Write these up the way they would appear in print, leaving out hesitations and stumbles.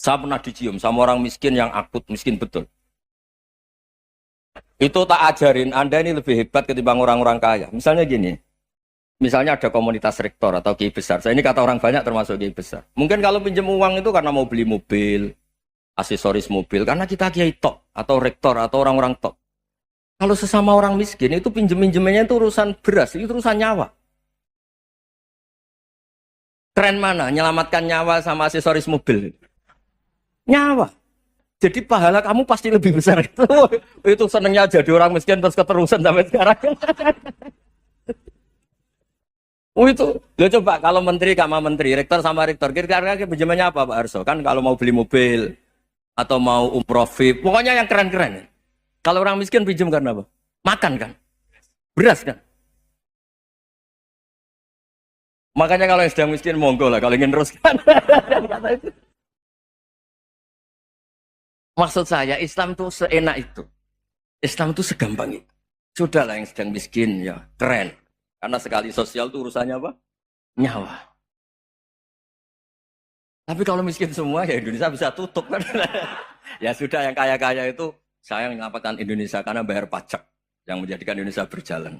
Saya pernah dicium sama orang miskin yang akut miskin betul. Itu tak ajarin, Anda ini lebih hebat ketimbang orang-orang kaya. Misalnya gini, misalnya ada komunitas rektor atau kiai besar. Saya ini kata orang banyak termasuk kiai besar. Mungkin kalau pinjam uang itu karena mau beli mobil, aksesoris mobil, karena kita kiai top atau rektor atau orang-orang top. Kalau sesama orang miskin itu pinjem-pinjemannya itu urusan beras, itu urusan nyawa. Keren mana? Menyelamatkan nyawa sama aksesoris mobil. Nyawa. Jadi pahala kamu pasti lebih besar itu. Itu senengnya jadi orang miskin terus keterusan sampai sekarang. Itu, lo coba kalau menteri sama menteri, rektor sama rektor, kira-kira pinjamannya apa Pak Arso? Kan kalau mau beli mobil atau mau umroh VIP, pokoknya yang keren-keren. Kalau orang miskin pinjam karena apa? Makan kan, beras kan. Makanya kalau yang sedang miskin monggo lah, kalau ingin terus kan. Maksud saya Islam tuh seenak itu. Islam tuh segampang itu. Sudahlah yang sedang miskin ya keren. Karena sekali sosial tuh urusannya apa? Nyawa. Tapi kalau miskin semua ya Indonesia bisa tutup kan. Ya sudah yang kaya-kaya itu saya menyelamatkan Indonesia karena bayar pajak yang menjadikan Indonesia berjalan.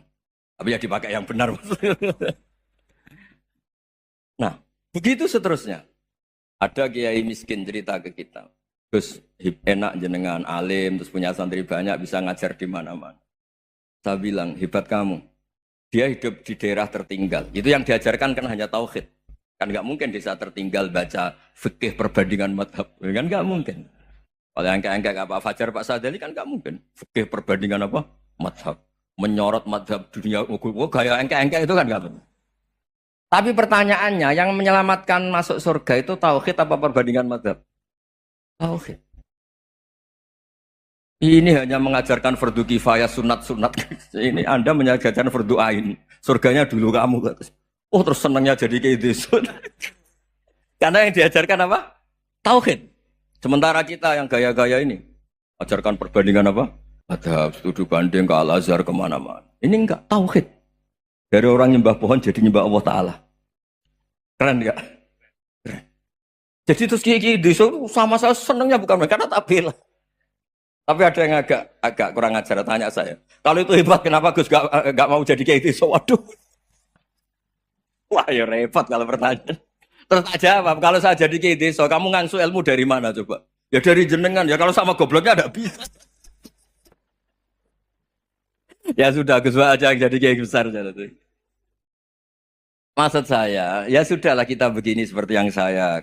Tapi ya dipakai yang benar. Nah, begitu seterusnya. Ada kiai miskin cerita ke kita. Terus enak jenengan alim, terus punya santri banyak, bisa ngajar di mana-mana. Saya bilang, hebat kamu. Dia hidup di daerah tertinggal. Itu yang diajarkan kan hanya tauhid. Kan nggak mungkin desa tertinggal baca fikih perbandingan madhab. Kan nggak mungkin. Kalau yang kayak Pak Fajar, Pak Sadali kan nggak mungkin. Fikih perbandingan apa? Madhab. Menyorot madhab dunia. Gaya engke-engke itu kan nggak mungkin. Tapi pertanyaannya, yang menyelamatkan masuk surga itu tauhid apa perbandingan madhab? Tauhid. Ini hanya mengajarkan fardu kifayah sunat-sunat. Ini Anda mengajarkan fardu ain. Surganya dulu kamu. Oh terus senangnya jadi kayak gitu. Karena yang diajarkan apa? Tauhid. Sementara kita yang gaya-gaya ini. Ajarkan perbandingan apa? Madhab, studi banding ke Al-Azhar kemana-mana. Ini enggak, tauhid. Dari orang nyembah pohon jadi nyembah Allah Ta'ala. Keren enggak? Keren. Jadi terus kiai desa sama saya senangnya bukan karena tak bela. Tapi ada yang agak kurang ajar tanya saya. Kalau itu hebat kenapa Gus gak mau jadi kiai desa? Waduh. Wah ya repot kalau pertanyaan. Terus tak jawab, kalau saya jadi kiai desa, kamu ngangsu ilmu dari mana coba? Ya dari jenengan, ya kalau sama gobloknya ada bisa. Ya sudah, Gus aja yang jadi kiai besar. Maksud saya, ya sudahlah kita begini seperti yang saya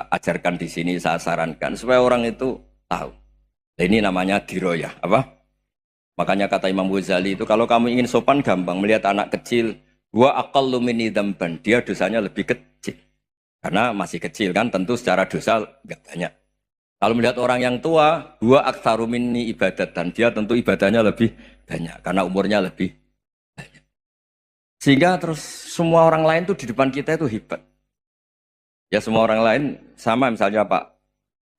ajarkan di sini, saya sarankan supaya orang itu tahu. Nah, ini namanya diroyah, apa? Makanya kata Imam Ghazali itu kalau kamu ingin sopan gampang melihat anak kecil, wa aqallu minni dzamban, dia dosanya lebih kecil. Karena masih kecil kan, tentu secara dosa enggak banyak. Kalau melihat orang yang tua, wa aktsaru minni ibadatan, dia tentu ibadahnya lebih banyak karena umurnya lebih banyak. Sehingga terus semua orang lain tuh di depan kita itu hebat. Ya semua orang lain sama misalnya Pak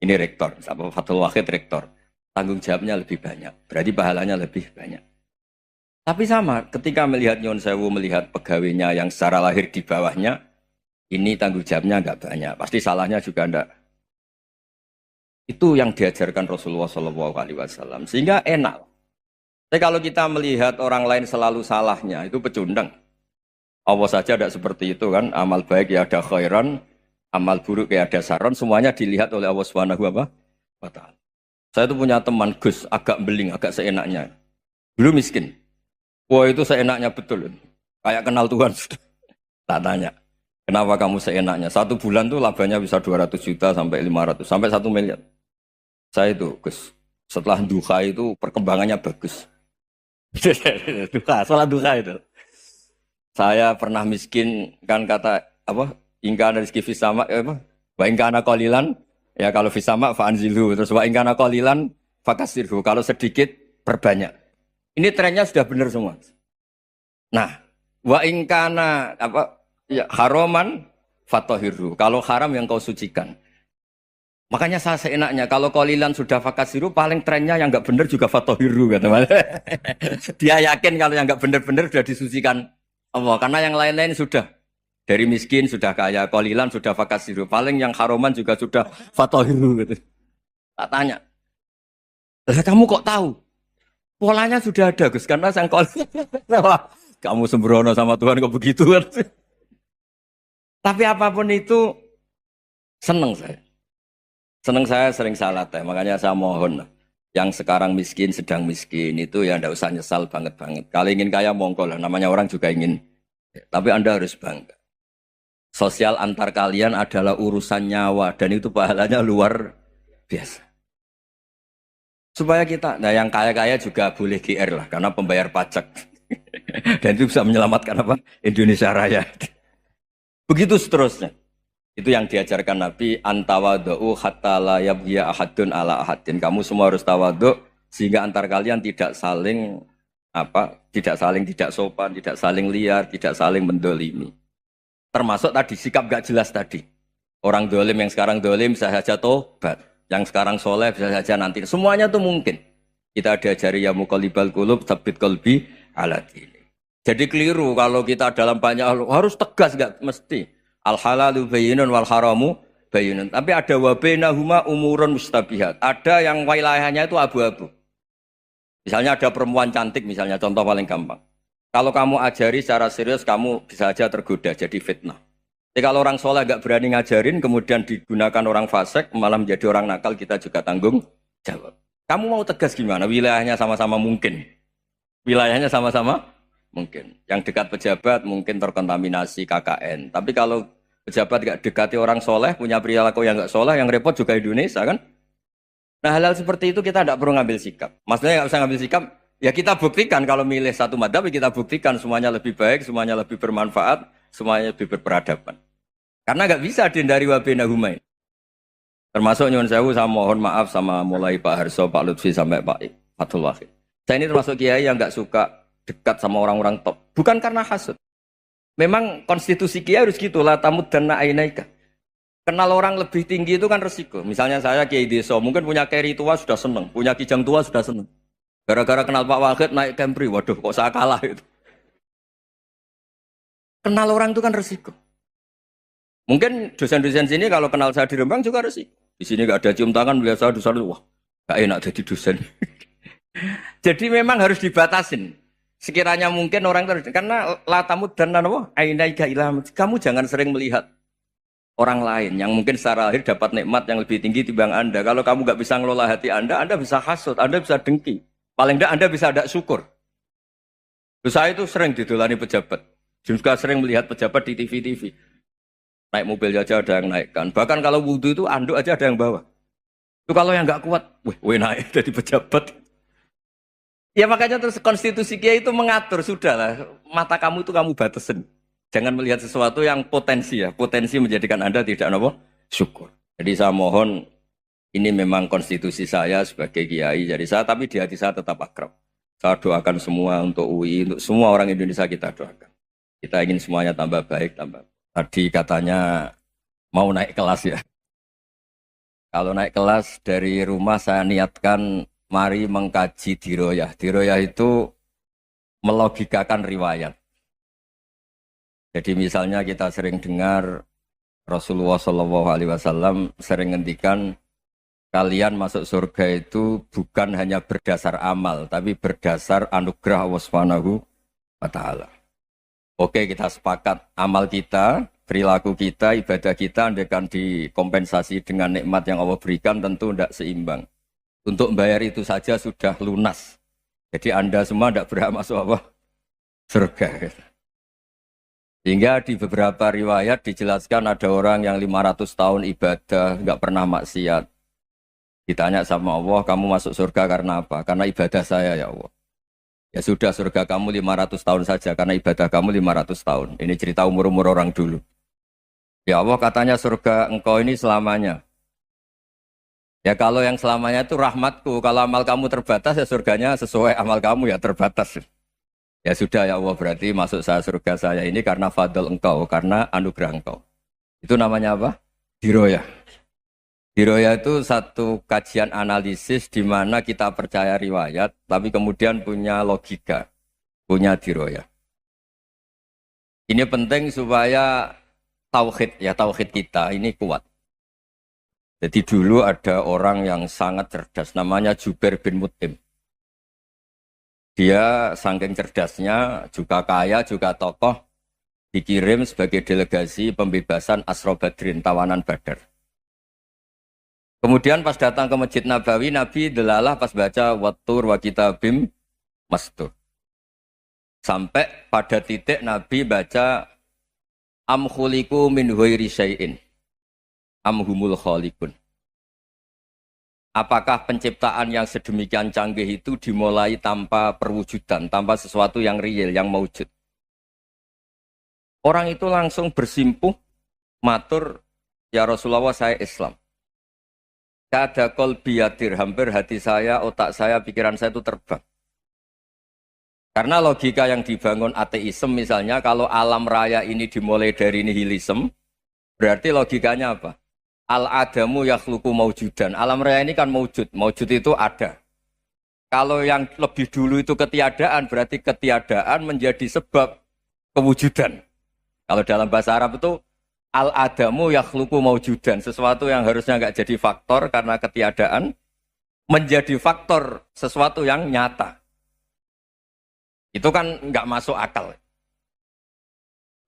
ini rektor, Pak Fathul Wahid rektor, tanggung jawabnya lebih banyak, berarti pahalanya lebih banyak. Tapi sama, ketika melihat Nyon Sewu melihat pegawainya yang secara lahir di bawahnya, ini tanggung jawabnya enggak banyak, pasti salahnya juga enggak. Itu yang diajarkan Rasulullah SAW, sehingga enak. Tapi kalau kita melihat orang lain selalu salahnya, itu pecundang. Allah saja tidak seperti itu kan, amal baik ya ada khairan, amal buruk ya ada saron, semuanya dilihat oleh Allah Subhanahu wa Ta'ala. Saya itu punya teman Gus, agak beling, agak seenaknya. Dulu miskin. Wah itu seenaknya betul. Kayak kenal Tuhan sudah. Tak tanya, kenapa kamu seenaknya? 1 bulan tuh labanya bisa 200 juta sampai 500, sampai 1 miliar. Saya itu Gus, setelah duha itu perkembangannya bagus. Sholat duha itu. Saya pernah miskin kan kata apa? Ingkana rizki fisama apa? Wa ingkana qalilan ya kalau fisama fa'anzilhu terus wa ingkana qalilan fakasirhu kalau sedikit perbanyak. Ini trennya sudah benar semua. Nah, wa ingkana apa ya haroman fatahirhu. Kalau haram yang kau sucikan. Makanya saya seenaknya kalau qalilan sudah fakasiru paling trennya yang enggak benar juga fatahiru kata Mas. Dia yakin kalau yang enggak benar-benar sudah disucikan Allah karena yang lain-lain sudah Dari miskin sudah kaya, qalilan sudah fakasiru. Paling yang haroman juga sudah fatahiru gitu. Tak tanya, lah kamu kok tahu? Polanya sudah ada Gus, karena sang Wah, kamu sembrono sama Tuhan kok begitu kan? Tapi apapun itu seneng saya. Seneng saya sering salah teh, makanya saya mohon yang sekarang miskin sedang miskin itu ya ndak usah nyesal banget-banget. Kalau ingin kaya monggo lah, namanya orang juga ingin. Tapi Anda harus bangga. Sosial antar kalian adalah urusan nyawa dan itu pahalanya luar biasa. Supaya kita, nah yang kaya-kaya juga boleh GR lah karena pembayar pajak. Dan itu bisa menyelamatkan apa? Indonesia Raya. Begitu seterusnya. Itu yang diajarkan Nabi, antawadhu hatta la yabghiya ahadun ala ahadin. Kamu semua harus tawadhu sehingga antar kalian tidak saling tidak sopan, tidak saling liar, tidak saling mendolimi. Termasuk tadi sikap gak jelas tadi. Orang dolim yang sekarang dolim bisa saja tobat, yang sekarang soleh bisa saja nanti. Semuanya itu mungkin. Kita diajari ya muqallibal qulub tsabbit qalbi ala dini. Jadi keliru kalau kita dalam banyak harus tegas, gak mesti. Al halalu bayyinun wal haramu bayyinun. Tapi ada wa bainahuma umurun mustabihat. Ada yang wilayahnya itu abu-abu. Misalnya ada perempuan cantik misalnya, contoh paling gampang. Kalau kamu ajari secara serius, kamu bisa aja tergoda jadi fitnah. Jadi kalau orang soleh gak berani ngajarin, kemudian digunakan orang fasik, malah menjadi orang nakal, kita juga tanggung jawab. Kamu mau tegas gimana? Wilayahnya sama-sama mungkin. Wilayahnya sama-sama mungkin. Yang dekat pejabat mungkin terkontaminasi KKN. Tapi kalau pejabat gak dekati orang soleh, punya perilaku yang gak soleh, yang repot juga Indonesia kan? Nah hal-hal seperti itu kita tidak perlu ngambil sikap. Maksudnya nggak usah ngambil sikap, ya kita buktikan kalau milih satu madhab, kita buktikan semuanya lebih baik, semuanya lebih bermanfaat, semuanya lebih berperadaban. Karena nggak bisa dihindari wabena humai. Termasuk nyuwun sewu, saya mohon maaf sama mulai Pak Harso, Pak Lutfi sampai Pak Fathul Wahid. Saya ini termasuk kiai yang nggak suka dekat sama orang-orang top. Bukan karena hasud. Memang konstitusi kiai harus gitu lah, tamud dan na'inaika. Kenal orang lebih tinggi itu kan resiko. Misalnya saya kiai desa, mungkin punya keri tua sudah seneng, punya kijang tua sudah seneng. Gara-gara kenal Pak Wahid naik Kempri, waduh kok saya kalah itu. Kenal orang itu kan resiko. Mungkin dosen-dosen sini kalau kenal saya di Rembang juga resiko. Di sini gak ada cium tangan, melihat saya dosen, wah gak enak jadi dosen. Jadi memang harus dibatasin. Sekiranya mungkin orang itu, karena latamud dan nanawa, ainaika ilham. Kamu jangan sering melihat orang lain yang mungkin secara lahir dapat nikmat yang lebih tinggi timbang Anda. Kalau kamu gak bisa ngelola hati Anda bisa hasut, Anda bisa dengki. Paling tidak Anda bisa ada syukur. Saya itu sering didolani pejabat. Juga sering melihat pejabat di TV-TV. Naik mobil aja ada yang naikkan. Bahkan kalau wudhu itu anduk aja ada yang bawa. Itu kalau yang nggak kuat, weh naik jadi pejabat. Ya makanya terus konstitusi kiai itu mengatur, sudahlah. Mata kamu itu kamu batasin. Jangan melihat sesuatu yang potensi ya. Potensi menjadikan Anda tidak syukur. Jadi saya mohon, ini memang konstitusi saya sebagai kiai. Jadi saya, tapi di hati saya tetap akrab. Saya doakan semua untuk UI, untuk semua orang Indonesia kita doakan. Kita ingin semuanya tambah baik, tambah. Tadi katanya mau naik kelas ya. Kalau naik kelas dari rumah saya niatkan mari mengkaji diroyah. Diroyah itu melogikakan riwayat. Jadi misalnya kita sering dengar Rasulullah SAW sering ngendikan kalian masuk surga itu bukan hanya berdasar amal, tapi berdasar anugerah Allah Subhanahu wa Ta'ala. Oke, kita sepakat amal kita, perilaku kita, ibadah kita andaikan dikompensasi dengan nikmat yang Allah berikan tentu tidak seimbang. Untuk membayar itu saja sudah lunas. Jadi Anda semua tidak berhak masuk apa? Surga. Sehingga di beberapa riwayat dijelaskan ada orang yang 500 tahun ibadah, nggak pernah maksiat. Ditanya sama Allah, kamu masuk surga karena apa? Karena ibadah saya ya Allah. Ya sudah, surga kamu 500 tahun saja karena ibadah kamu 500 tahun. Ini cerita umur-umur orang dulu. Ya Allah katanya surga engkau ini selamanya. Ya kalau yang selamanya itu rahmatku. Kalau amal kamu terbatas ya surganya sesuai amal kamu ya terbatas. Ya sudah ya Allah, berarti masuk saya surga saya ini karena fadl engkau, karena anugerah engkau. Itu namanya apa? Diroyah. Diroyah itu satu kajian analisis di mana kita percaya riwayat, tapi kemudian punya logika, punya diroyah. Ini penting supaya tauhid kita ini kuat. Jadi dulu ada orang yang sangat cerdas, namanya Jubair bin Mut'im. Dia saking cerdasnya, juga kaya, juga tokoh, dikirim sebagai delegasi pembebasan Asra Badrin, tawanan Badar. Kemudian pas datang ke Masjid Nabawi, Nabi delalah pas baca Wattur wa kitabim mastur. Sampai pada titik Nabi baca Am khuliqu min ghairi syai'in am humul khaliqun. Apakah penciptaan yang sedemikian canggih itu dimulai tanpa perwujudan, tanpa sesuatu yang real, yang maujud? Orang itu langsung bersimpuh, matur, ya Rasulullah saya Islam. Kada qalbi yatir, hampir hati saya, otak saya, pikiran saya itu terbang. Karena logika yang dibangun ateisme misalnya, kalau alam raya ini dimulai dari nihilisme, berarti logikanya apa? Al-adamu yakhluqu maujudan. Alam raya ini kan maujud. Maujud itu ada. Kalau yang lebih dulu itu ketiadaan, berarti ketiadaan menjadi sebab kewujudan. Kalau dalam bahasa Arab itu al-adamu yakhluqu maujudan. Sesuatu yang harusnya nggak jadi faktor karena ketiadaan, menjadi faktor sesuatu yang nyata. Itu kan nggak masuk akal.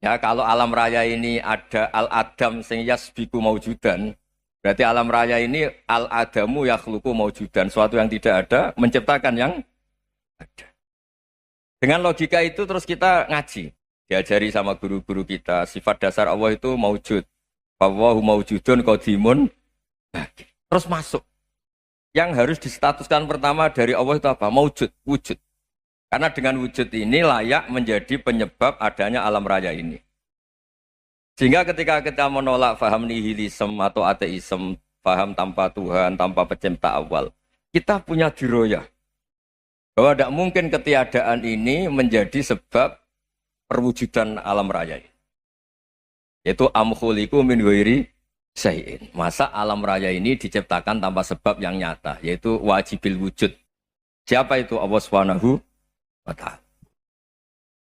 Ya, kalau alam raya ini ada al-adam sing yasbiku maujudan, berarti alam raya ini al-adamu yakhluqu maujudan, suatu yang tidak ada menciptakan yang ada. Dengan logika itu terus kita ngaji, diajari sama guru-guru kita, sifat dasar Allah itu maujud. Wallahu maujudun qadimun. Terus masuk. Yang harus distatuskan pertama dari Allah itu apa? Maujud, wujud. Karena dengan wujud ini layak menjadi penyebab adanya alam raya ini. Sehingga ketika kita menolak faham nihilisme atau ateisme, faham tanpa Tuhan, tanpa pencipta awal, kita punya diroyah. Bahwa tidak mungkin ketiadaan ini menjadi sebab perwujudan alam raya ini. Yaitu amkhuliku min ghairi syai'in. Masa alam raya ini diciptakan tanpa sebab yang nyata, yaitu wajibil wujud. Siapa itu? Allah Subhanahu wa ta'ala.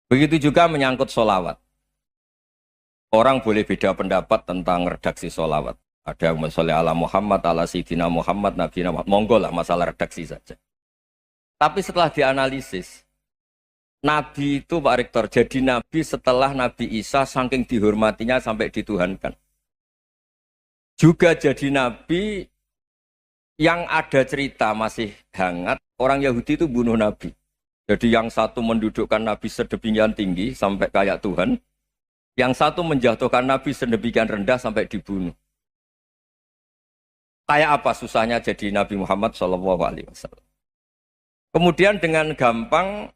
Begitu juga menyangkut sholawat. Orang boleh beda pendapat tentang redaksi sholawat. Ada yang sholli ala Muhammad, ala Sayyidina Muhammad, Nabi Muhammad. Monggo lah masalah redaksi saja. Tapi setelah dianalisis, Nabi itu Pak Rektor, jadi Nabi setelah Nabi Isa saking dihormatinya sampai dituhankan. Juga jadi Nabi yang ada cerita masih hangat, orang Yahudi itu bunuh Nabi. Jadi yang satu mendudukkan Nabi sedemikian tinggi sampai kayak Tuhan, yang satu menjatuhkan Nabi sedemikian rendah sampai dibunuh. Kayak apa susahnya jadi Nabi Muhammad SAW. Kemudian dengan gampang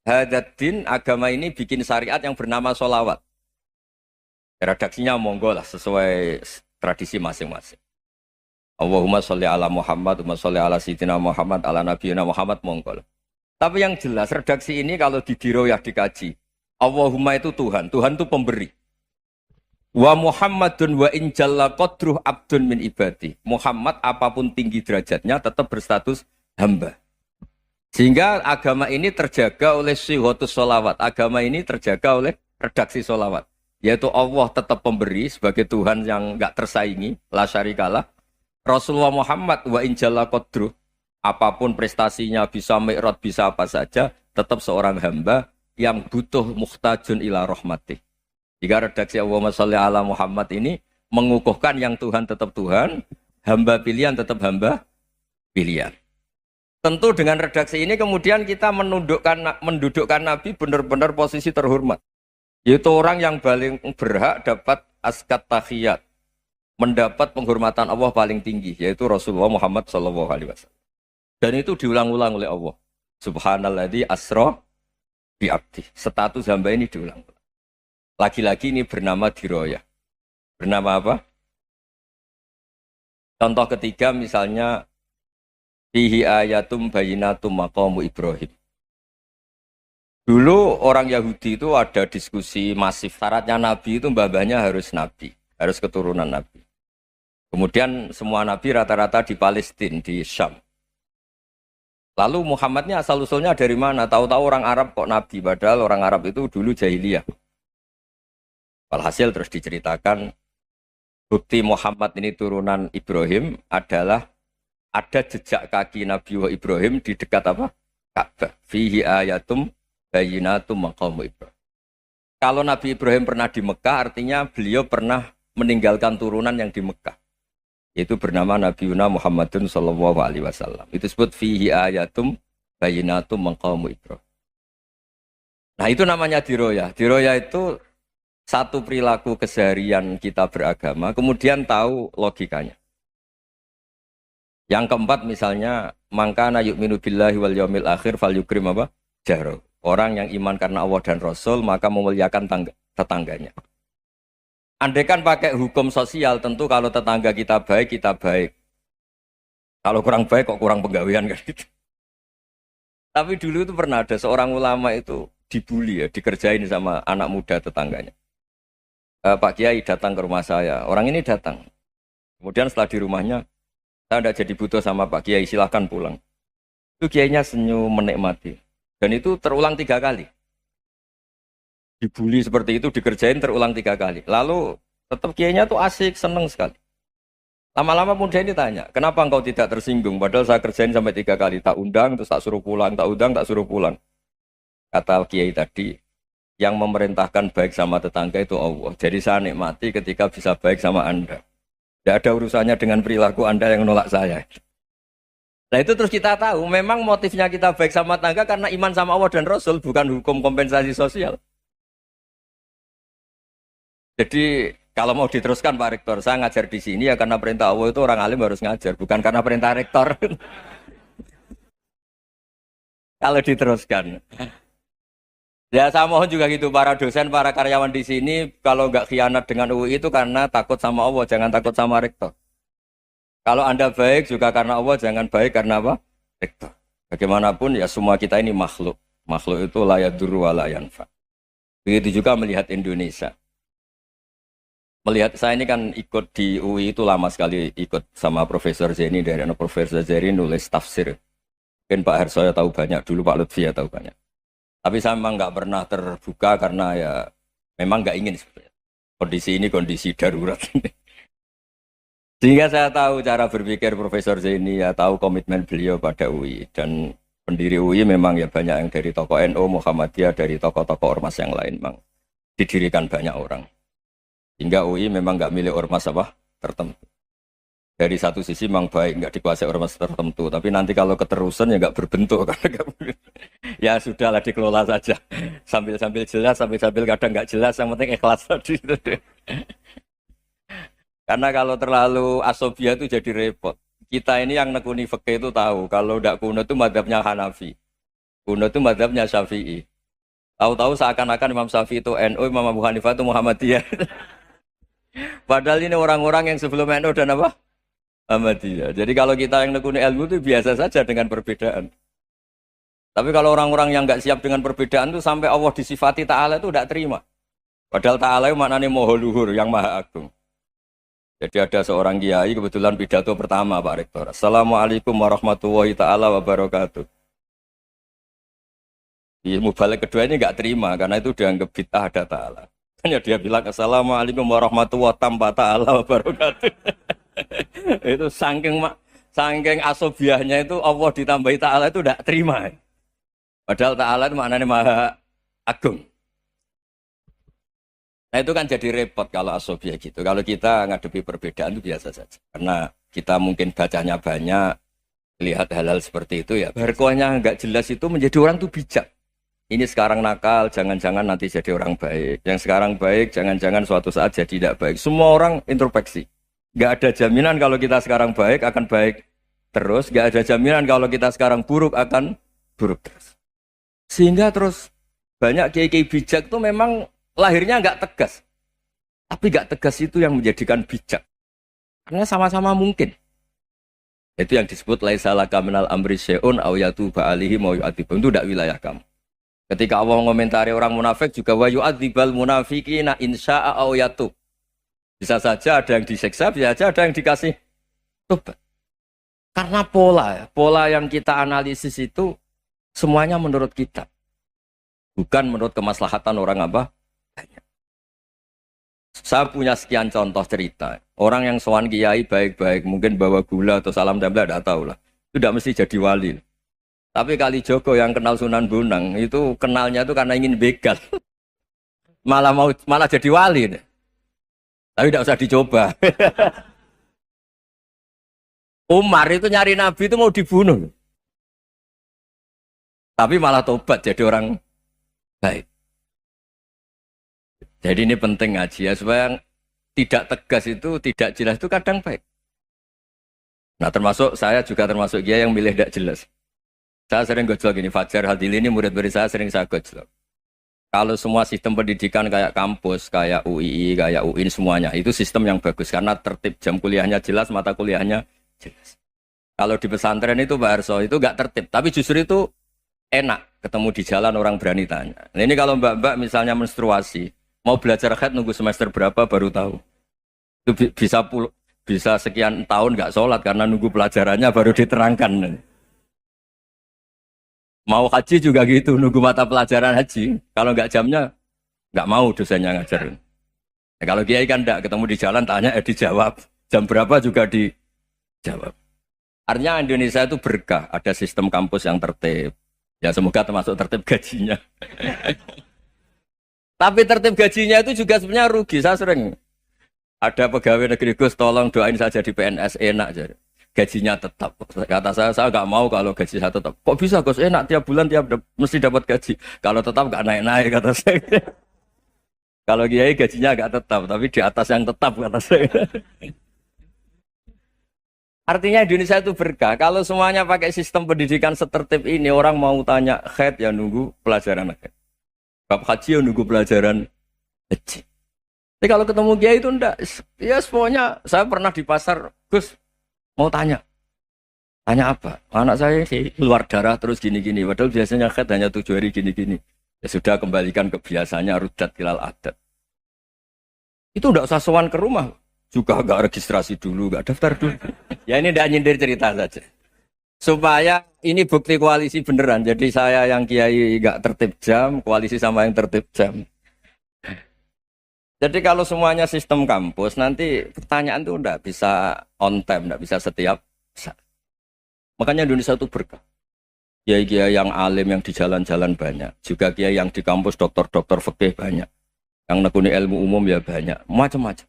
Hadaddin agama ini bikin syariat yang bernama sholawat. Redaksinya monggo lah sesuai tradisi masing-masing. Allahumma sholli ala Muhammad, Allahumma sholli ala Sayyidina Muhammad, ala Nabiyina Muhammad, monggo lah. Tapi yang jelas redaksi ini kalau didiroyah dikaji, Allahumma itu Tuhan, Tuhan itu pemberi. Wa Muhammadun wa injalla qadruh abdun min ibadi. Muhammad apapun tinggi derajatnya tetap berstatus hamba. Sehingga agama ini terjaga oleh syihotus sholawat. Agama ini terjaga oleh redaksi sholawat. Yaitu Allah tetap pemberi sebagai Tuhan yang enggak tersaingi, la syarikalah. Rasulullah Muhammad wa injalla qadruh. Apapun prestasinya, bisa mi'raj, bisa apa saja, tetap seorang hamba yang butuh muhtajun ila rahmatih. Jika redaksi Allahumma sholli ala Muhammad ini mengukuhkan yang Tuhan tetap Tuhan, hamba pilihan tetap hamba pilihan. Tentu dengan redaksi ini kemudian kita mendudukkan Nabi benar-benar posisi terhormat. Yaitu orang yang paling berhak dapat askat tahiyat, mendapat penghormatan Allah paling tinggi, yaitu Rasulullah Muhammad SAW. Dan itu diulang-ulang oleh Allah. Subhanalladzi asra bi abdi. Status hamba ini diulang-ulang. Lagi-lagi ini bernama diroyah. Bernama apa? Contoh ketiga misalnya fihi ayatum bayinatum maqamu Ibrahim. Dulu orang Yahudi itu ada diskusi masif. Syaratnya Nabi itu mbah-mbahnya harus Nabi. Harus keturunan Nabi. Kemudian semua Nabi rata-rata di Palestina, di Syam. Lalu Muhammadnya asal-usulnya dari mana? Tahu-tahu orang Arab kok Nabi. Padahal orang Arab itu dulu jahiliyah. Walhasil terus diceritakan bukti Muhammad ini turunan Ibrahim adalah ada jejak kaki Nabi Ibrahim di dekat apa? Ka'bah. Fihi ayatum bayyinatum maqamu Ibrahim. Kalau Nabi Ibrahim pernah di Mekah, artinya beliau pernah meninggalkan turunan yang di Mekah. Itu bernama Nabi Muhammadun sallallahu alaihi wasallam. Itu disebut fihi ayatum bayyinatum maqamu Ibrahim. Nah, itu namanya diroya. Diroya itu satu perilaku keseharian kita beragama, kemudian tahu logikanya. Yang keempat misalnya, mangkana yu'minu billahi wal yaumil akhir fal yukrim apa? Jaro. Orang yang iman karena Allah dan Rasul, maka memuliakan tetangganya. Andai kan pakai hukum sosial, tentu kalau tetangga kita baik, kita baik. Kalau kurang baik, kok kurang penggawean kan gitu. Tapi dulu itu pernah ada seorang ulama itu dibully ya, dikerjain sama anak muda tetangganya. Pak Kiai datang ke rumah saya, orang ini datang. Kemudian setelah di rumahnya, saya tidak jadi butuh sama Pak Kiai, silahkan pulang. Itu Kiainya senyum menikmati. Dan itu terulang 3 kali. Dibully seperti itu, dikerjain terulang 3 kali. Lalu tetap Kiainya tuh asik, seneng sekali. Lama-lama muda ini tanya, kenapa engkau tidak tersinggung? Padahal saya kerjain sampai 3 kali. Tak undang, terus tak suruh pulang, tak undang, tak suruh pulang. Kata Kiai tadi, yang memerintahkan baik sama tetangga itu Allah. Jadi saya nikmati ketika bisa baik sama Anda. Tidak ada urusannya dengan perilaku Anda yang nolak saya. Nah itu terus kita tahu, memang motifnya kita baik sama tetangga karena iman sama Allah dan Rasul, bukan hukum kompensasi sosial. Jadi kalau mau diteruskan Pak Rektor, saya ngajar di sini ya karena perintah Allah itu orang alim harus ngajar, bukan karena perintah Rektor. Kalau diteruskan. Ya saya mohon juga gitu, para dosen, para karyawan di sini, kalau nggak khianat dengan UI itu karena takut sama Allah, jangan takut sama Rektor. Kalau Anda baik juga karena Allah, jangan baik karena apa? Rektor. Bagaimanapun ya semua kita ini makhluk. Makhluk itu la yadurru wa la yanfa. Begitu juga melihat Indonesia. Melihat saya ini kan ikut di UI itu lama sekali, ikut sama Profesor Zeni, dari Profesor Zeni nulis tafsir. Mungkin Pak Harsoyo tahu banyak, dulu Pak Lutfi ya tahu banyak. Tapi saya memang nggak pernah terbuka karena ya memang nggak ingin sebenarnya. Kondisi ini kondisi darurat. Sehingga saya tahu cara berpikir Profesor Zaini, ya tahu komitmen beliau pada UI. Dan pendiri UI memang ya banyak yang dari tokoh NU, Muhammadiyah, dari tokoh-tokoh ormas yang lain memang didirikan banyak orang. Hingga UI memang nggak milik ormas apa tertentu. Dari satu sisi memang baik, nggak dikuasai ormas tertentu. Tapi nanti kalau keterusan ya nggak berbentuk. Ya sudahlah dikelola saja. Sambil-sambil jelas, sambil-sambil kadang nggak jelas, yang penting ikhlas tadi. Karena kalau terlalu asobia itu jadi repot. Kita ini yang nekuni fikih itu tahu, kalau tidak kuno itu mazhabnya Hanafi. Kuno itu mazhabnya Syafi'i. Tahu-tahu seakan-akan Imam Syafi'i itu NU, Imam Abu Hanifah itu Muhammadiyah. Padahal ini orang-orang yang sebelum NU dan apa? Muhammadiyah. Jadi kalau kita yang nekuni ilmu itu biasa saja dengan perbedaan. Tapi kalau orang-orang yang nggak siap dengan perbedaan itu sampai Allah disifati Ta'ala itu tidak terima. Padahal Ta'ala itu maknanya Maha Luhur, yang Maha Agung. Jadi ada seorang kiai kebetulan pidato pertama Pak Rektor. Assalamualaikum warahmatullahi ta'ala wabarakatuh. Di mubalik kedua ini nggak terima karena itu dianggap bid'ah ada ta'ala. Hanya dia bilang Assalamualaikum warahmatullahi ta'ala wabarakatuh. Itu saking asobiahnya itu Allah ditambahi ta'ala itu tidak terima. Padahal ta'ala itu maknanya Maha Agung. Nah itu kan jadi repot kalau asobia gitu. Kalau kita ngadepi perbedaan itu biasa saja. Karena kita mungkin bacanya banyak, lihat hal-hal seperti itu ya. Berkuahnya nggak jelas itu menjadi orang tuh bijak. Ini sekarang nakal, jangan-jangan nanti jadi orang baik. Yang sekarang baik, jangan-jangan suatu saat jadi tidak baik. Semua orang introspeksi. Nggak ada jaminan kalau kita sekarang baik akan baik terus. Nggak ada jaminan kalau kita sekarang buruk akan buruk terus. Sehingga terus banyak kiai-kiai bijak tuh memang lahirnya nggak tegas, tapi nggak tegas itu yang menjadikan bijak, karena sama-sama mungkin. Itu yang disebut laisa laka minal amri syai'un aw yatuba alihi mau yu'adzibum, itu tidak wilayah kamu. Ketika Allah mengomentari orang munafik juga wa yu'adzibal munafiqina insya'a aw yatub. Bisa saja ada yang disiksa, bisa saja ada yang dikasih tobat. Karena pola yang kita analisis itu semuanya menurut kita, bukan menurut kemaslahatan orang apa. Saya punya sekian contoh cerita. Orang yang sowan kiai baik-baik, mungkin bawa gula atau salam tempel, tidak tahu lah. Itu tidak mesti jadi wali. Tapi kali Joko yang kenal Sunan Bonang, itu kenalnya itu karena ingin begal. Malah jadi wali. Tapi tidak usah dicoba. Umar itu nyari Nabi itu mau dibunuh. Tapi malah tobat jadi orang baik. Jadi ini penting ngaji ya, supaya tidak tegas itu, tidak jelas itu kadang baik. Nah termasuk saya juga termasuk dia yang milih tidak jelas. Saya sering gojlok ini, Fajar Hadili ini murid-murid saya sering saya gojlok. Kalau semua sistem pendidikan kayak kampus, kayak UII, kayak UIN semuanya, itu sistem yang bagus karena tertib, jam kuliahnya jelas, mata kuliahnya jelas. Kalau di pesantren itu Pak Arso itu nggak tertib, tapi justru itu enak ketemu di jalan orang berani tanya. Nah, ini kalau mbak-mbak misalnya menstruasi, mau belajar haid nunggu semester berapa baru tahu. Itu bisa sekian tahun nggak sholat karena nunggu pelajarannya baru diterangkan. Mau haji juga gitu, nunggu mata pelajaran haji. Kalau nggak jamnya, nggak mau dosennya ngajarin. Ya, kalau kiai kan nggak ketemu di jalan, tanya dijawab. Jam berapa juga dijawab. Artinya Indonesia itu berkah, ada sistem kampus yang tertib. Ya semoga termasuk tertib gajinya. Tapi tertib gajinya itu juga sebenarnya rugi. Saya sering ada pegawai negeri Gus, tolong doain saja di PNS enak jadi. Gajinya tetap. Kata saya nggak mau kalau gaji saya tetap. Kok bisa Gus enak tiap bulan mesti dapat gaji. Kalau tetap nggak naik-naik kata saya. Kalau kiai gajinya nggak tetap, tapi di atas yang tetap kata saya. Artinya Indonesia itu berkah. Kalau semuanya pakai sistem pendidikan setertib ini, orang mau tanya haid ya nunggu pelajaran haid. Bab haji ya nunggu pelajaran haji. Tapi kalau ketemu kiai itu enggak. Ya semuanya, saya pernah di pasar, Gus mau tanya apa? Anak saya sih keluar darah terus gini-gini. Padahal biasanya haid hanya 7 hari gini-gini. Ya sudah kembalikan ke biasanya rudat kilal adat. Itu enggak usah sowan ke rumah. Juga enggak registrasi dulu, enggak daftar dulu. Ya ini enggak nyindir cerita saja. Supaya ini bukti koalisi beneran. Jadi saya yang kiai enggak tertib jam, koalisi sama yang tertib jam. Jadi kalau semuanya sistem kampus, nanti pertanyaan itu enggak bisa on time, enggak bisa setiap saat. Makanya Indonesia itu berkah. Kiai-kiai yang alim yang di jalan-jalan banyak. Juga kiai yang di kampus dokter-dokter fikih banyak. Yang nekuni ilmu umum ya banyak. Macam-macam.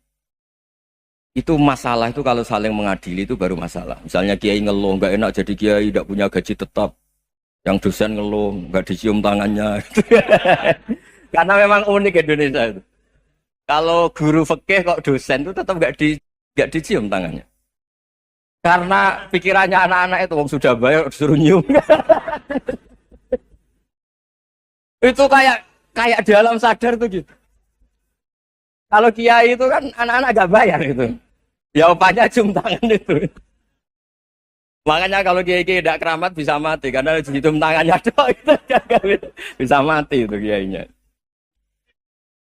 Itu masalah itu kalau saling mengadili itu baru masalah. Misalnya kiai ngeluh, enggak enak jadi kiai, enggak punya gaji tetap. Yang dosen ngeluh, enggak dicium tangannya. Karena memang unik Indonesia itu. Kalau guru fikih kok dosen itu tetap nggak dicium tangannya. Karena pikirannya anak-anak itu wong sudah bayar disuruh nyium. Itu kayak di alam sadar tuh gitu. Kalau kiai itu kan anak-anak nggak bayar itu. Ya opanya cium tangan itu. Makanya kalau kiai-kiai tidak keramat bisa mati karena cium tangannya doang itu bisa mati itu kiainya.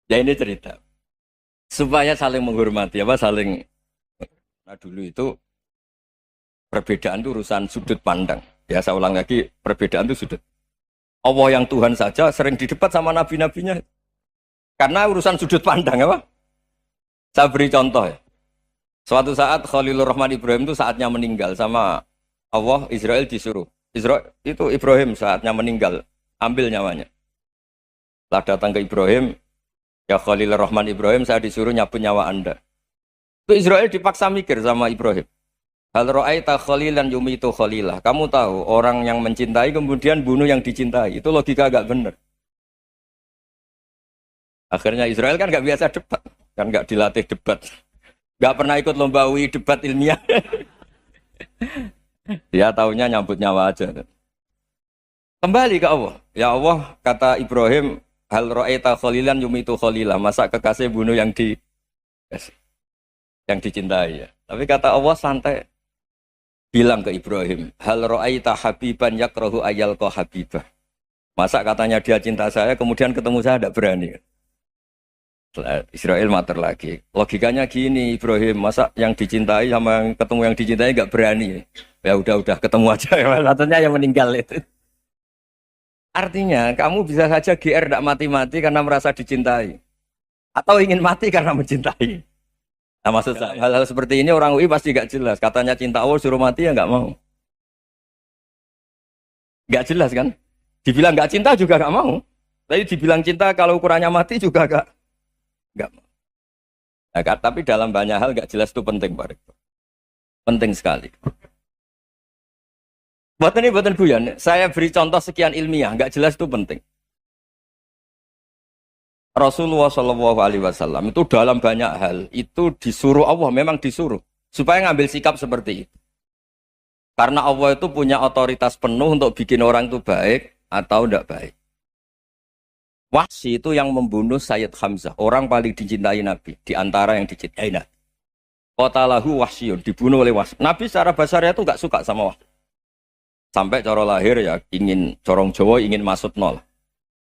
Ya ini cerita. Supaya saling menghormati, saling. Nah dulu itu perbedaan itu urusan sudut pandang. Ya saya ulang lagi, perbedaan itu sudut. Allah yang Tuhan saja sering didebat sama nabi-nabinya. Karena urusan sudut pandang apa? Saya beri contoh ya. Suatu saat Khalilur Rahman Ibrahim itu saatnya meninggal sama Allah, Israel disuruh. Israel itu Ibrahim saatnya meninggal, ambil nyawanya. Setelah datang ke Ibrahim, ya Khalilur Rahman Ibrahim, saya disuruh nyabut nyawa Anda. Itu Israel dipaksa mikir sama Ibrahim. Hal ra'aita khalilan yumitu khalilah. Kamu tahu orang yang mencintai kemudian bunuh yang dicintai. Itu logika agak benar. Akhirnya Israel kan nggak biasa debat. Kan nggak dilatih debat. Nggak pernah ikut lomba UI debat ilmiah. Dia taunya nyambut nyawa aja. Kembali ke Allah. Ya Allah, kata Ibrahim, hal ra'aita khalilan yumitu khalilah. Masa kekasih bunuh yang dicintai ya. Tapi kata Allah santai. Bilang ke Ibrahim, hal ra'aita habiban yakrahu ayyalqa habibah. Masa katanya dia cinta saya, kemudian ketemu saya tidak berani. Israel mater lagi. Logikanya gini Ibrahim, masa yang dicintai sama yang ketemu yang dicintai nggak berani. Ya udah ketemu aja. Katanya yang meninggal itu. Artinya kamu bisa saja GR tidak mati-mati karena merasa dicintai. Atau ingin mati karena mencintai. Nah, maksud saya, hal-hal seperti ini orang UI pasti gak jelas. Katanya cinta Allah suruh mati ya nggak mau. Gak jelas kan? Dibilang gak cinta juga gak mau. Tapi dibilang cinta kalau ukurannya mati juga gak mau. Nah, tapi dalam banyak hal gak jelas itu penting, Pak Rektor. Penting sekali. Buatan guyon. Saya beri contoh sekian ilmiah, gak jelas itu penting. Rasulullah Shallallahu Alaihi Wasallam itu dalam banyak hal itu disuruh Allah, memang disuruh supaya ngambil sikap seperti itu. Karena Allah itu punya otoritas penuh untuk bikin orang itu baik atau tidak baik. Wahsy itu yang membunuh Sayyid Hamzah, orang paling dicintai Nabi di antara yang dicintai Nabi. Qatalahu Wahsyun, dibunuh oleh Wahsy. Nabi secara basarnya itu nggak suka sama Wahsy. Sampai cara lahir ya ingin corong Jawa ingin masuk nol.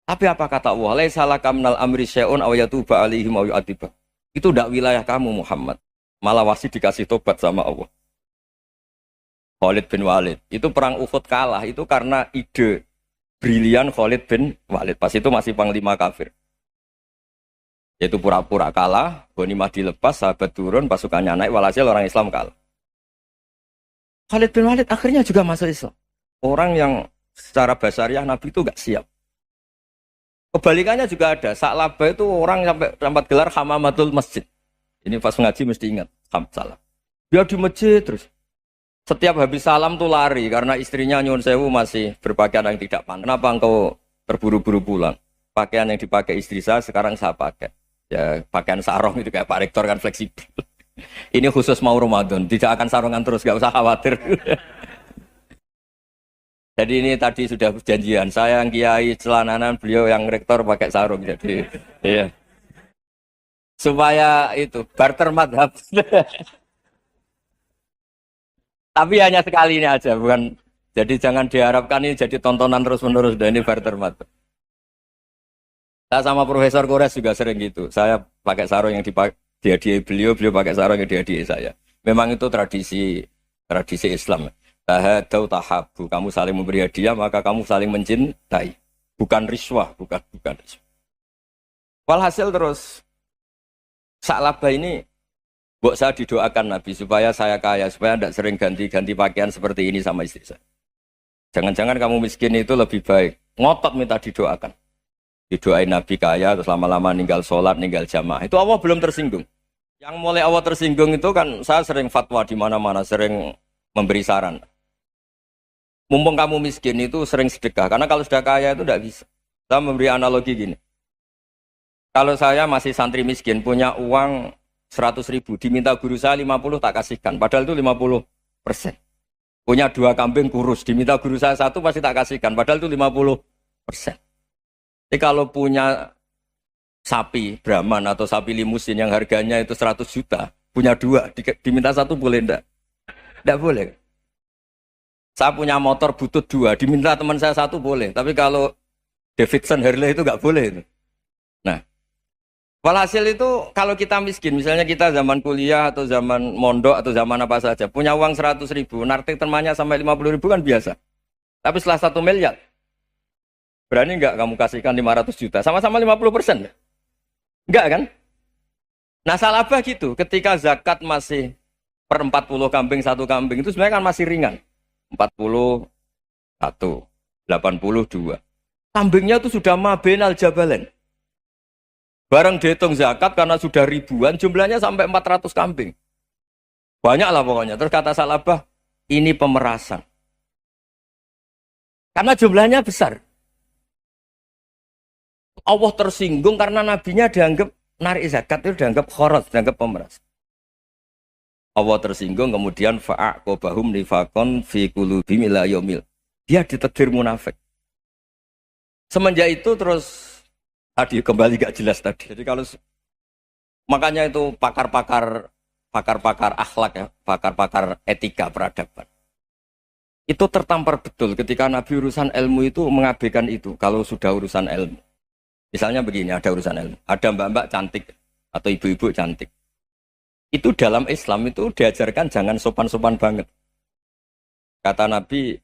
Tapi apa kata Allah? Laisa laka minal amri syai'un aw yatuba alaihim aw yu'adziba. Itu tidak wilayah kamu Muhammad. Malah Wahsy dikasih tobat sama Allah. Khalid bin Walid. Itu perang Uhud kalah itu karena ide brilian Khalid bin Walid. Pas itu masih panglima kafir. Yaitu pura-pura kalah, ghanimah dilepas, sahabat turun, pasukannya naik, walhasil orang Islam kalah. Khalid bin Walid akhirnya juga masuk Islam. Orang yang secara basariah Nabi itu gak siap. Kebalikannya juga ada. Sa'labah itu orang sampai gelar hamamatul masjid. Ini pas ngaji mesti ingat. Salah. Dia di masjid terus. Setiap habis salam tuh lari. Karena istrinya nyuwun sewu masih berpakaian yang tidak pantas. Kenapa engkau terburu-buru pulang? Pakaian yang dipakai istri saya sekarang saya pakai. Ya pakaian sarung itu kayak Pak Rektor kan fleksibel. Ini khusus mau Ramadan. Tidak akan sarungan terus. Gak usah khawatir. Jadi ini tadi sudah perjanjian. Saya yang kiai celananan, beliau yang rektor pakai sarung. Jadi, iya. Supaya itu barter madhab. Tapi hanya sekali ini aja, bukan. Jadi jangan diharapkan ini jadi tontonan terus-menerus. Dan ini barter madhab. Saya sama Profesor Kores juga sering gitu. Saya pakai sarung yang dihadiahi beliau, beliau pakai sarung yang dihadiahi saya. Memang itu tradisi Islam. Tahadau tahabu, kamu saling memberi hadiah maka kamu saling mencintai, bukan riswah, bukan riswah. Walhasil terus Sa'labah ini buat saya didoakan Nabi supaya saya kaya, supaya tidak sering ganti-ganti pakaian seperti ini sama istri saya. Jangan-jangan kamu miskin itu lebih baik, ngotot minta didoakan. Didoain Nabi kaya terus lama-lama ninggal sholat, ninggal jamaah. Itu Allah belum tersinggung. Yang mulai Allah tersinggung itu kan saya sering fatwa di mana-mana, sering memberi saran. Mumpung kamu miskin itu sering sedekah. Karena kalau sudah kaya itu tidak bisa. Saya memberi analogi gini. Kalau saya masih santri miskin, punya uang 100.000. Diminta guru saya 50 tak kasihkan. Padahal itu 50%. Punya 2 kambing kurus. Diminta guru saya 1 pasti tak kasihkan. Padahal itu 50%. Jadi kalau punya sapi Brahman atau sapi limusin yang harganya itu 100 juta. Punya 2. Diminta 1 boleh enggak? Tidak boleh. Saya punya motor butut 2, diminta teman saya 1 boleh. Tapi kalau Davidson Harley itu nggak boleh. Nah, walhasil itu kalau kita miskin, misalnya kita zaman kuliah atau zaman mondok atau zaman apa saja, punya uang 100.000, nartik temannya sampai 50.000 kan biasa. Tapi setelah 1 miliar, berani nggak kamu kasihkan 500 juta? Sama-sama 50%. Enggak kan? Nah, Sa'labah gitu, ketika zakat masih per 40 kambing 1 kambing itu sebenarnya kan masih ringan. 41, 82. Kambingnya itu sudah mabenal jabalen. Barang dihitung zakat karena sudah ribuan, jumlahnya sampai 400 kambing. Banyak lah pokoknya. Terus kata Sa'labah, ini pemerasan. Karena jumlahnya besar. Allah tersinggung karena nabinya dianggap narik zakat itu dianggap khorot, dianggap pemeras. Allah tersinggung kemudian fa'aqobahum nifakon fi qulubihim ila yaumil. Dia ditakdir munafik. Semenjak itu terus tadi kembali gak jelas tadi. Jadi kalau makanya itu pakar-pakar akhlak ya, pakar-pakar etika peradaban. Itu tertampar betul ketika Nabi urusan ilmu itu mengabaikan itu kalau sudah urusan ilmu. Misalnya begini, ada urusan ilmu, ada mbak-mbak cantik atau ibu-ibu cantik. Itu dalam Islam itu diajarkan jangan sopan-sopan banget. Kata Nabi,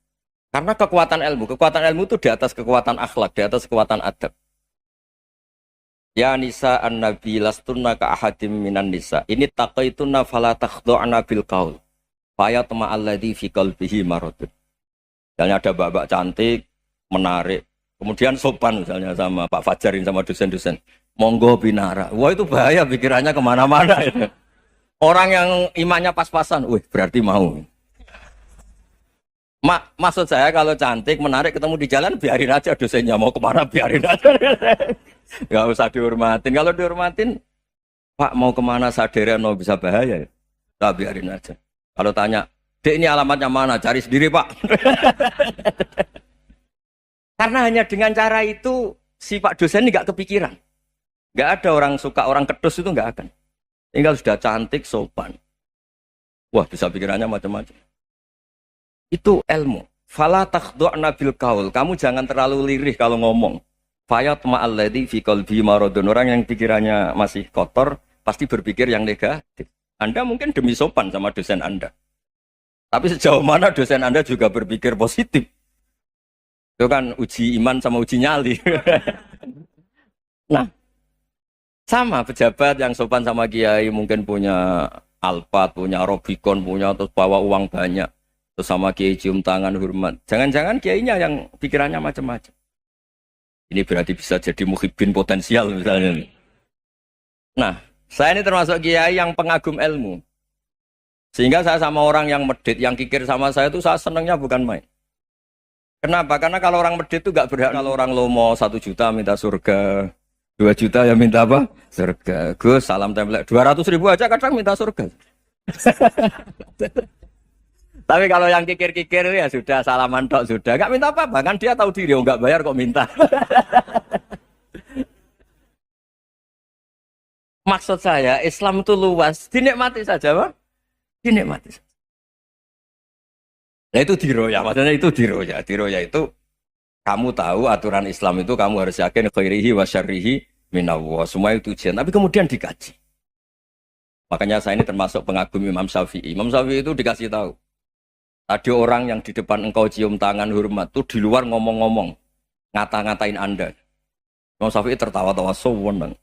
karena kekuatan ilmu itu di atas kekuatan akhlak, di atas kekuatan adab. Ya nisa an-nabi lastunna ka ahadim minan nisa. Ini taqaituna fala takhdu'na bil qaul. Faya tama alladhi fi qalbihi maradun. Misalnya ada babak cantik, menarik. Kemudian sopan misalnya sama Pak Fajarin sama dosen-dosen. Monggo binara. Wah itu bahaya pikirannya kemana-mana. Ya. Orang yang imannya pas-pasan, wih berarti mau. Maksud saya kalau cantik, menarik ketemu di jalan, biarin aja dosennya mau kemana, biarin aja. Gak usah dihormatin. Kalau dihormatin, Pak mau kemana sadarian mau bisa bahaya ya. Nah, biarin aja. Kalau tanya, Dek ini alamatnya mana? Cari sendiri Pak. Karena hanya dengan cara itu, si Pak dosen ini gak kepikiran. Gak ada orang suka, orang kedus itu gak akan. Tinggal sudah cantik, sopan. Wah bisa pikirannya macam-macam. Itu ilmu. Fala takhdu'na bil qaul. Kamu jangan terlalu lirih kalau ngomong. Fayat ma'alladzi fi qalbi maradun. Orang yang pikirannya masih kotor pasti berpikir yang negatif. Anda mungkin demi sopan sama dosen Anda. Tapi sejauh mana dosen Anda juga berpikir positif. Itu kan uji iman sama uji nyali. Nah, sama pejabat yang sopan sama kiai mungkin punya Alphard, punya Robicon, punya terus bawa uang banyak. Terus sama kiai cium tangan hormat. Jangan-jangan kiainya yang pikirannya macam-macam. Ini berarti bisa jadi muhibbin potensial misalnya. Nah, saya ini termasuk kiai yang pengagum ilmu. Sehingga saya sama orang yang medit, yang kikir sama saya itu saya senangnya bukan main. Kenapa? Karena kalau orang medit itu gak berhak. Kalau orang lomo 1 juta minta surga, 2 juta ya minta apa? Surga. Gus, salam template. 200.000 aja kadang minta surga. Tapi kalau yang kikir-kikir ya sudah salaman tok sudah. Gak minta apa-apa kan dia tahu diri, gak bayar kok minta. Maksud saya Islam itu luas, dinikmati saja Pak. Dinikmati saja. Nah itu diroya, maksudnya itu diroya. Diroya itu kamu tahu aturan Islam itu kamu harus yakin khairihi wa syarrihi minallah. Semua itu ujian, tapi kemudian dikaji. Makanya saya ini termasuk pengagum Imam Syafi'i. Imam Syafi'i itu dikasih tahu. Ada orang yang di depan engkau cium tangan hormat tuh di luar ngomong-ngomong, ngata-ngatain Anda. Imam Syafi'i tertawa-tawa sewenang.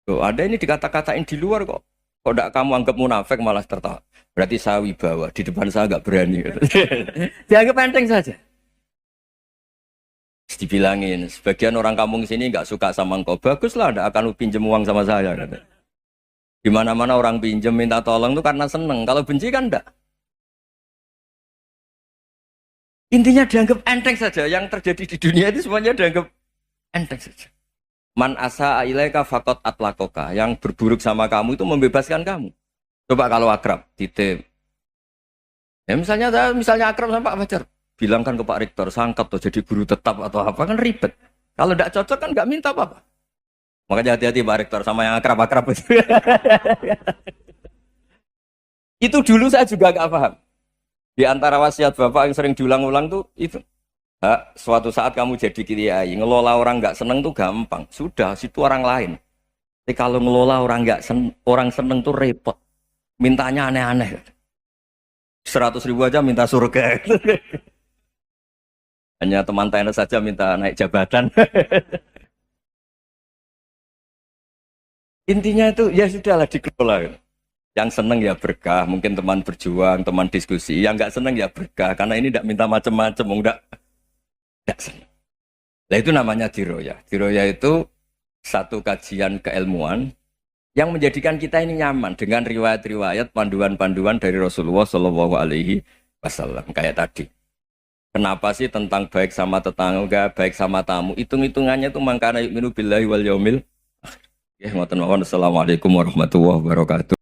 Loh, ada ini dikata-katain di luar kok. Kok tidak kamu anggap munafik malah tertawa. Berarti saya wibawa, di depan saya nggak berani. Dianggap enteng saja. Dibilangin, sebagian orang kampung sini nggak suka sama engkau. Baguslah, tidak akan pinjam uang sama saya. Di mana-mana orang pinjam minta tolong itu karena seneng. Kalau benci kan enggak. Intinya dianggap enteng saja. Yang terjadi di dunia itu semuanya dianggap enteng saja. Man asa ilaika faqat atlakoka. Yang berburuk sama kamu itu membebaskan kamu. Coba kalau akrab, titip. Ya misalnya akrab sama Pak Fajar. Bilangkan ke Pak Rektor, sangkat tuh jadi guru tetap atau apa kan ribet. Kalau tidak cocok kan nggak minta apa-apa. Makanya hati-hati Pak Rektor sama yang akrab-akrab itu. Itu dulu saya juga nggak paham. Di antara wasiat Bapak yang sering diulang-ulang tuh itu. Suatu saat kamu jadi kiai, ngelola orang nggak seneng tuh gampang. Sudah, situ orang lain. Tapi kalau ngelola orang nggak orang seneng tuh repot. Mintanya aneh-aneh. 100.000 aja minta surga. Hanya teman tenis saja minta naik jabatan. Intinya itu ya sudahlah dikelola. Yang seneng ya berkah, mungkin teman berjuang, teman diskusi. Yang nggak seneng ya berkah, karena ini tidak minta macam-macam, tidak seneng. Nah itu namanya diroya. Diroya itu satu kajian keilmuan yang menjadikan kita ini nyaman dengan riwayat-riwayat panduan-panduan dari Rasulullah Shallallahu Alaihi Wasallam kayak tadi. Kenapa sih tentang baik sama tetangga, baik sama tamu? Hitung-hitungannya itu mangkana yu'minu billahi wal yaumil akhir. Ya, Assalamualaikum warahmatullahi wabarakatuh.